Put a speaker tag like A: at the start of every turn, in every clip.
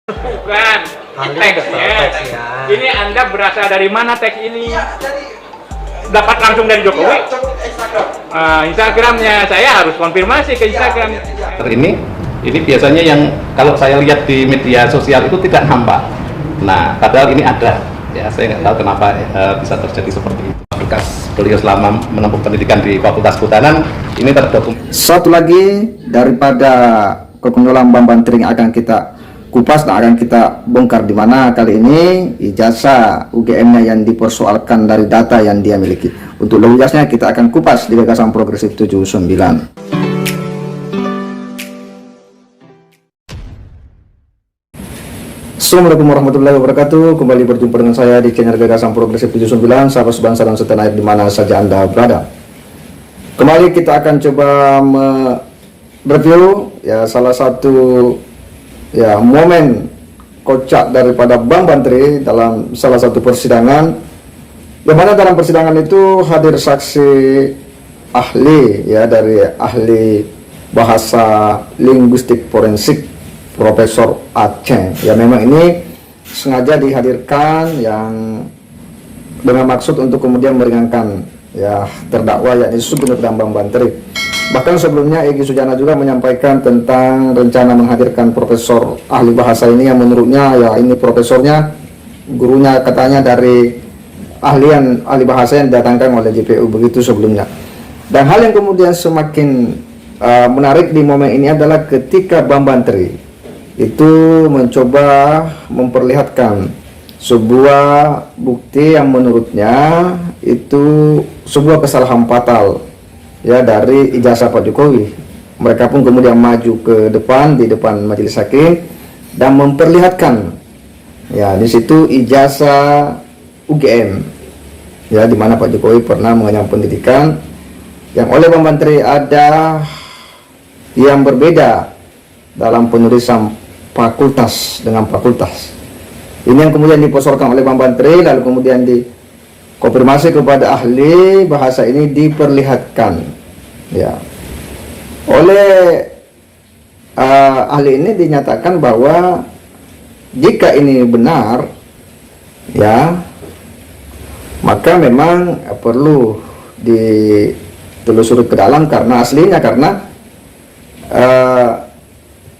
A: Bukan, teksnya. Ini Anda berasal dari mana teks ini? Dapat langsung dari Jokowi? Instagramnya, saya harus konfirmasi ke Instagram.
B: Ini biasanya yang kalau saya lihat di media sosial itu tidak nampak. Nah, padahal ini ada. Ya, saya nggak tahu kenapa bisa terjadi seperti itu. Bekas beliau selama menempuh pendidikan di Fakultas Kehutanan ini terdokumentasi.
C: Satu lagi daripada kekonyolan Bambang Tri yang akan kita kupas dan akan kita bongkar, di mana kali ini ijazah UGM-nya yang dipersoalkan dari data yang dia miliki. Untuk lebih jelasnya kita akan kupas di Gagasan Progresif 79. Assalamualaikum warahmatullahi wabarakatuh. Kembali berjumpa dengan saya di channel Gagasan Progresif 79, sahabat sebangsa dan setanah air di mana saja Anda berada. Kembali kita akan coba mereview ya salah satu ya momen kocak daripada Bambang Tri dalam salah satu persidangan, di mana dalam persidangan itu hadir saksi ahli ya dari ahli bahasa linguistik forensik Profesor Aceh. Ya memang ini sengaja dihadirkan yang dengan maksud untuk kemudian meringankan ya terdakwa yakni Sugeng dan Bambang Tri. Bahkan sebelumnya Egy Sujana juga menyampaikan tentang rencana menghadirkan profesor ahli bahasa ini yang menurutnya ya ini profesornya, gurunya katanya dari ahli bahasa yang didatangkan oleh JPU begitu sebelumnya. Dan hal yang kemudian semakin menarik di momen ini adalah ketika Bambang Tri itu mencoba memperlihatkan sebuah bukti yang menurutnya itu sebuah kesalahan fatal ya dari ijazah Pak Jokowi. Mereka pun kemudian maju ke depan di depan majelis hakim dan memperlihatkan ya di situ ijazah UGM ya di mana Pak Jokowi pernah mengenyam pendidikan, yang oleh Bambang Tri ada yang berbeda dalam penulisan fakultas dengan fakultas. Ini yang kemudian diposorkan oleh Bambang Tri, lalu kemudian dikonfirmasi kepada ahli bahasa ini, diperlihatkan ya oleh ahli ini dinyatakan bahwa jika ini benar ya maka memang perlu ditelusuri ke dalam karena aslinya, karena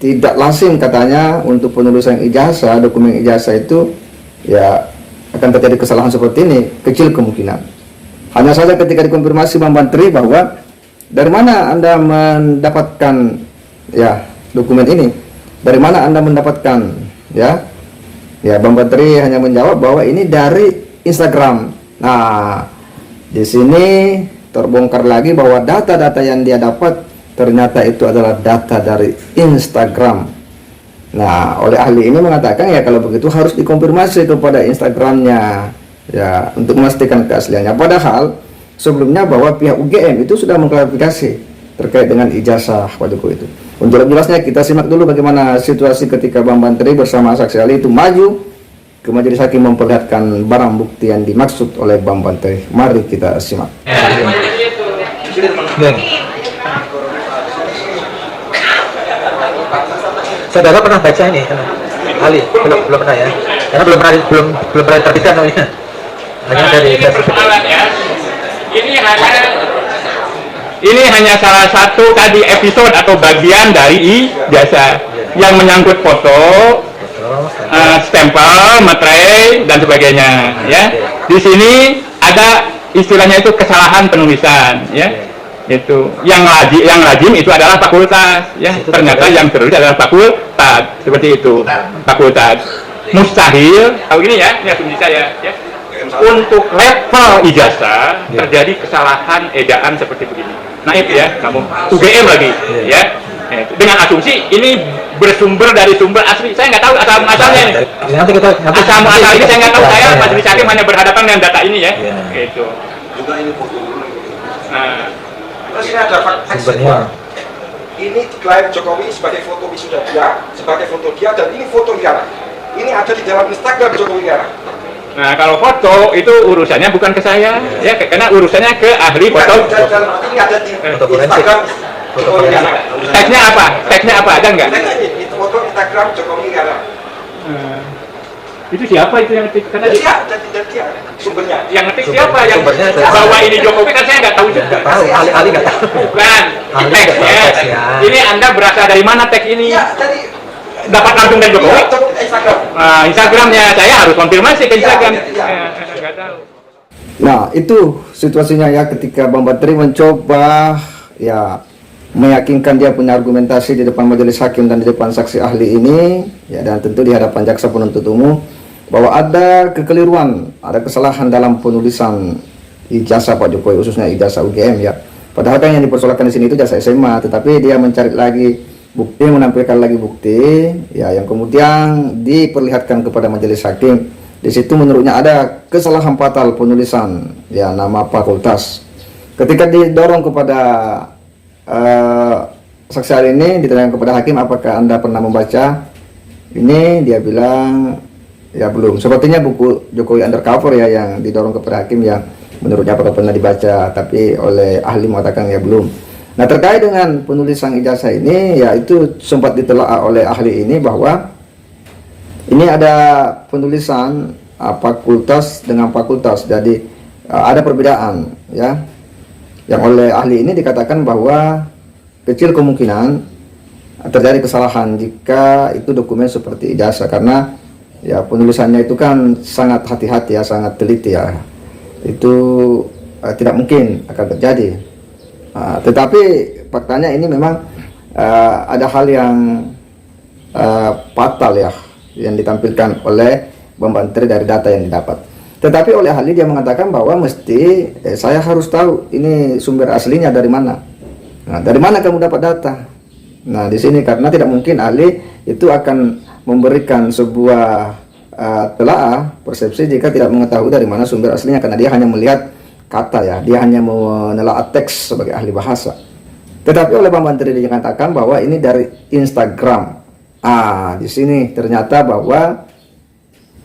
C: tidak lazim katanya untuk penulisan ijazah, dokumen ijazah itu ya akan terjadi kesalahan seperti ini, kecil kemungkinan. Hanya saja ketika dikonfirmasi Bambang Tri bahwa dari mana Anda mendapatkan ya dokumen ini, dari mana Anda mendapatkan ya Bambang Tri hanya menjawab bahwa ini dari Instagram. Nah, di sini terbongkar lagi bahwa data-data yang dia dapat ternyata itu adalah data dari Instagram. Nah, oleh ahli ini mengatakan ya kalau begitu harus dikonfirmasi kepada Instagramnya ya untuk memastikan keasliannya. Padahal sebelumnya bahwa pihak UGM itu sudah mengklarifikasi terkait dengan ijazah Pak Jokowi itu. Untuk lebih jelasnya kita simak dulu bagaimana situasi ketika Bambang Tri bersama saksi ahli itu maju ke majelis hakim memperlihatkan barang bukti yang dimaksud oleh Bambang Tri. Mari kita simak.
D: Saudara pernah baca ini ahli? Belum pernah ya, karena belum pernah terbitkan namanya. Hanya dari
A: ini hanya salah satu tadi episode atau bagian dari ijazah yang menyangkut foto, stempel, materai dan sebagainya ya. Di sini ada istilahnya itu kesalahan penulisan ya. Itu yang lazim itu adalah fakultas ya, ternyata yang tertulis adalah fakultas, seperti itu fakultas. Mustahil tahu gini ya, ini asumsi saya ya, untuk level ijazah terjadi kesalahan ejaan seperti begini. Naif ya kamu, UGM lagi ya, dengan asumsi ini bersumber dari sumber asli. Saya nggak tahu asal-asalnya ini, asal ini saya nggak tahu. Saya majelis hakim hanya berhadapan dengan data ini ya, gitu.
E: Juga ini foto.
A: Nah,
E: terus ini ada fakta ini klaim Jokowi sebagai foto wisuda dia, sebagai foto dia, dan ini foto Wiara. Ini ada di dalam Instagram Jokowi Wiara.
A: nah kalau foto itu urusannya bukan ke saya ya, karena urusannya ke ahli foto.
E: Ini ada di Instagram Jokowi Wiara.
A: Teksnya apa? Ada nggak?
E: Itu foto Instagram Jokowi Wiara.
A: Itu siapa itu yang ngetik? Karena
E: dan dia sumbernya.
A: yang ngetik siapa? Yang
D: Sumbernya
A: bawa ini Jokowi kan saya nggak tahu juga.
D: Nggak tahu, ahli nggak tahu.
A: Bukan,
D: Ahli nggak tahu
A: teksnya.
D: teksnya.
A: Ini Anda berasal dari mana teks ini?
E: Ya, jadi
A: Dapat langsung dari Jokowi?
E: Instagram.
A: Nah, Instagramnya saya harus konfirmasi ke Instagram.
E: Iya.
A: Nggak tahu.
C: Nah, itu situasinya ya ketika Bang Bantri mencoba ya meyakinkan dia punya argumentasi di depan majelis hakim dan di depan saksi ahli ini ya, dan tentu di hadapan jaksa penuntut umum bahwa ada kekeliruan, ada kesalahan dalam penulisan ijazah Pak Jokowi, khususnya ijazah UGM ya. Padahal kan yang dipersoalkan di sini itu ijazah SMA, tetapi dia mencari lagi bukti, menampilkan lagi bukti ya, yang kemudian diperlihatkan kepada majelis hakim. Di situ menurutnya ada kesalahan fatal penulisan ya nama fakultas. Ketika didorong kepada saksi ahli ini, ditanyakan kepada hakim, apakah Anda pernah membaca ini? Dia bilang ya belum. Sepertinya buku Jokowi Undercover ya yang didorong kepada hakim, yang menurutnya apakah pernah dibaca, tapi oleh ahli mengatakan ya belum. Nah, terkait dengan penulisan ijazah ini ya, itu sempat ditelaah oleh ahli ini bahwa ini ada penulisan fakultas dengan fakultas, jadi ada perbedaan ya. Yang oleh ahli ini dikatakan bahwa kecil kemungkinan terjadi kesalahan jika itu dokumen seperti ijazah, karena ya penulisannya itu kan sangat hati-hati ya, sangat teliti ya. Itu tidak mungkin akan terjadi. Tetapi faktanya ini memang ada hal yang fatal ya yang ditampilkan oleh Bang Bantri dari data yang didapat. Tetapi oleh ahli dia mengatakan bahwa mesti saya harus tahu ini sumber aslinya dari mana. Nah, dari mana kamu dapat data? Nah, di sini karena tidak mungkin ahli itu akan memberikan sebuah telaah persepsi jika tidak mengetahui dari mana sumber aslinya, karena dia hanya melihat kata ya, dia hanya menelaah teks sebagai ahli bahasa. Tetapi oleh Bang Bantri dikatakan bahwa ini dari Instagram. Di sini ternyata bahwa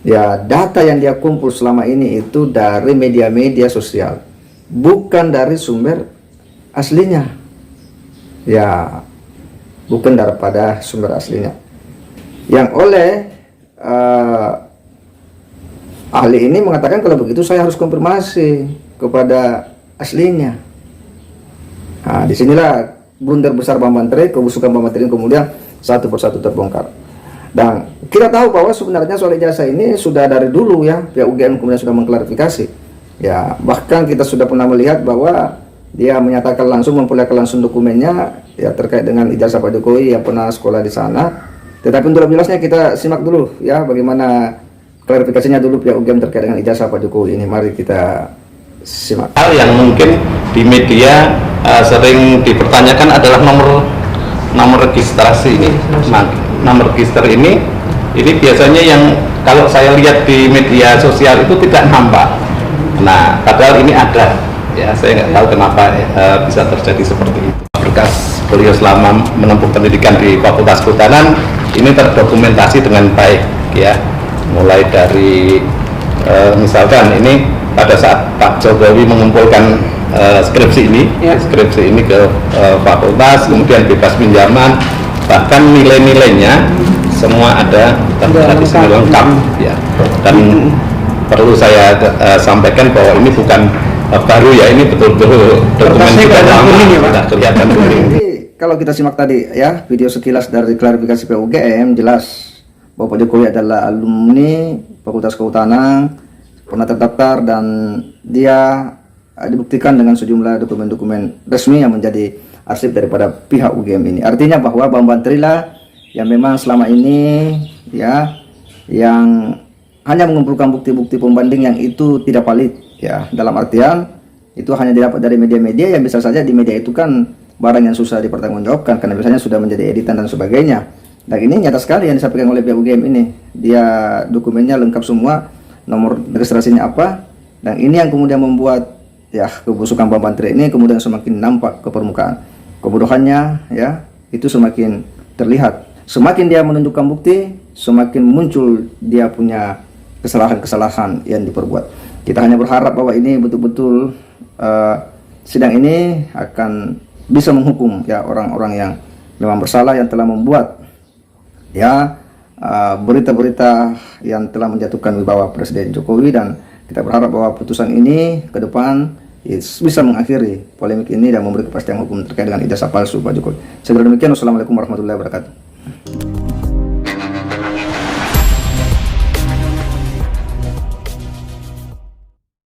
C: ya data yang dia kumpul selama ini itu dari media-media sosial, bukan dari sumber aslinya. Ya, bukan daripada sumber aslinya. Yang oleh ahli ini mengatakan kalau begitu saya harus konfirmasi kepada aslinya. Nah, disinilah blunder besar Bang Bantri, kebusukan Bang Bantri kemudian satu persatu terbongkar. Dan kita tahu bahwa sebenarnya soal ijazah ini sudah dari dulu ya, pihak UGM kemudian sudah mengklarifikasi. Ya, bahkan kita sudah pernah melihat bahwa dia menyatakan langsung, memperlihatkan langsung dokumennya ya terkait dengan ijazah Pak Jokowi yang pernah sekolah di sana. Tetapi untuk lebih jelasnya kita simak dulu ya bagaimana klarifikasinya dulu pihak UGM terkait dengan ijazah Pak Jokowi ini. Mari kita simak.
B: Hal yang mungkin di media sering dipertanyakan adalah nomor registrasi ini. Nomor register ini biasanya yang kalau saya lihat di media sosial itu tidak nampak. Nah, padahal ini ada. Ya, saya nggak tahu kenapa bisa terjadi seperti itu. Berkas beliau selama menempuh pendidikan di Fakultas Kehutanan ini terdokumentasi dengan baik ya. Mulai dari misalkan ini pada saat Pak Jokowi mengumpulkan skripsi ini ke fakultas, kemudian bebas pinjaman, bahkan nilai-nilainya semua ada tertera di sini lengkap ya. Dan perlu saya sampaikan bahwa ini bukan baru ya, ini betul-betul dokumen sudah lama, tidak kelihatan kuning.
C: Jadi kalau kita simak tadi ya video sekilas dari klarifikasi PUGM, jelas bahwa Pak Jokowi adalah alumni Fakultas Kehutanan, pernah terdaftar, dan dia dibuktikan dengan sejumlah dokumen-dokumen resmi yang menjadi arsip daripada pihak UGM ini. Artinya bahwa Bang Bantri lah yang memang selama ini ya yang hanya mengumpulkan bukti-bukti pembanding yang itu tidak valid ya, dalam artian itu hanya didapat dari media-media yang bisa saja di media itu kan barang yang susah dipertanggungjawabkan karena biasanya sudah menjadi editan dan sebagainya. Dan ini nyata sekali yang disampaikan oleh pihak UGM ini, dia dokumennya lengkap semua, nomor registrasinya apa, dan ini yang kemudian membuat ya kebusukan Bang Bantri ini kemudian semakin nampak ke permukaan. Kebodohannya ya itu semakin terlihat, semakin dia menunjukkan bukti, semakin muncul dia punya kesalahan-kesalahan yang diperbuat. Kita hanya berharap bahwa ini betul-betul sidang ini akan bisa menghukum ya orang-orang yang memang bersalah, yang telah membuat ya berita-berita yang telah menjatuhkan wibawa Presiden Jokowi, dan kita berharap bahwa putusan ini ke depan bisa mengakhiri polemik ini dan memberi kepastian hukum terkait dengan ijazah palsu Pak Jokowi. Segera demikian, wassalamualaikum warahmatullahi wabarakatuh.